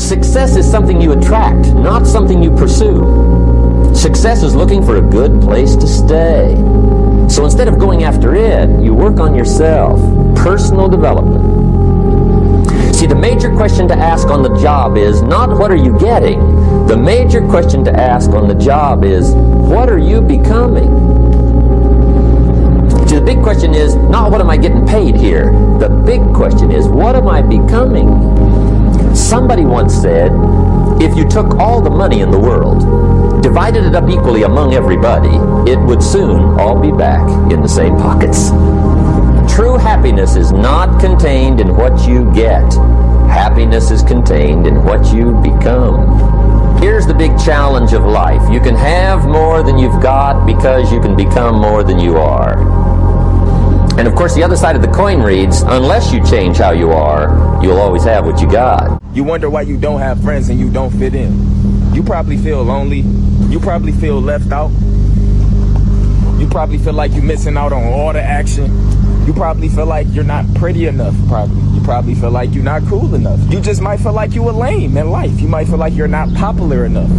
Success is something you attract, not something you pursue. Success is looking for a good place to stay. So instead of going after it, you work on yourself. Personal development. See, the major question to ask on the job is not what are you getting. The major question to ask on the job is what are you becoming? See, the big question is not what am I getting paid here. The big question is what am I becoming? Somebody once said, if you took all the money in the world, divided it up equally among everybody, it would soon all be back in the same pockets. True happiness is not contained in what you get. Happiness is contained in what you become. Here's the big challenge of life. You can have more than you've got because you can become more than you are. And of course, the other side of the coin reads, unless you change how you are, you'll always have what you got. You wonder why you don't have friends and you don't fit in. You probably feel lonely. You probably feel left out. You probably feel like you're missing out on all the action. You probably feel like you're not pretty enough, probably. You probably feel like you're not cool enough. You just might feel like you were lame in life. You might feel like you're not popular enough.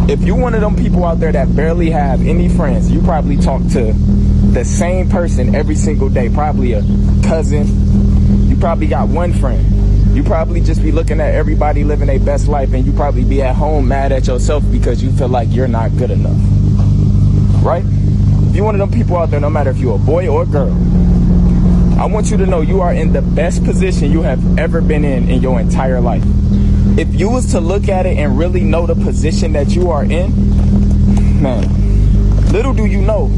If you're one of them people out there that barely have any friends, you probably talk to the same person every single day, probably a cousin. You probably got one friend. You probably just be looking at everybody living their best life, and you probably be at home mad at yourself because you feel like you're not good enough. Right? If you're one of them people out there, no matter if you're a boy or a girl, I want you to know you are in the best position you have ever been in your entire life. If you was to look at it and really know the position that you are in, man, little do you know,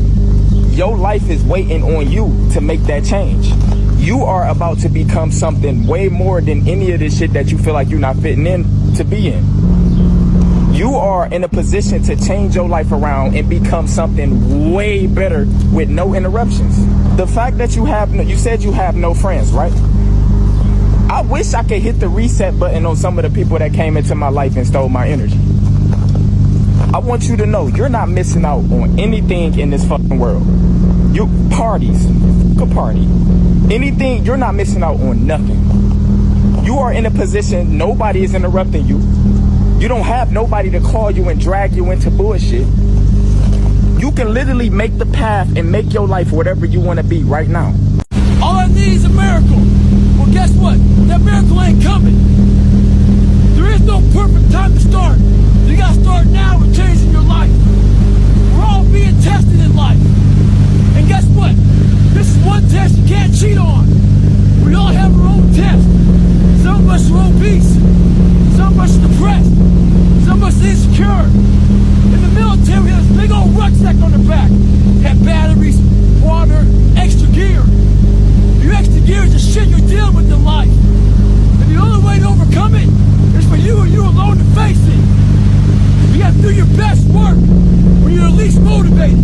your life is waiting on you to make that change. You are about to become something way more than any of this shit that you feel like you're not fitting in to be in. You are in a position to change your life around and become something way better with no interruptions. The fact that you said you have no friends, right? I wish I could hit the reset button on some of the people that came into my life and stole my energy. I want you to know you're not missing out on anything in this fucking world. You parties, good party. Anything, you're not missing out on nothing. You are in a position, nobody is interrupting you. You don't have nobody to call you and drag you into bullshit. You can literally make the path and make your life whatever you want to be right now. All I need is a miracle. Well, guess what? That miracle ain't coming. There is no perfect time to start. You gotta start now with changing your life. We're all being tested in life. And guess what? This is one test you can't cheat on. We all have our own test. Some of us are obese. Some of us are depressed. Some of us are insecure. In the military, we have this big old rucksack on the back. Have batteries, water, extra gear. Your extra gear is the shit you're dealing with in life. And the only way to overcome it is for you and you alone to face it. You have to do your best work when you're least motivated.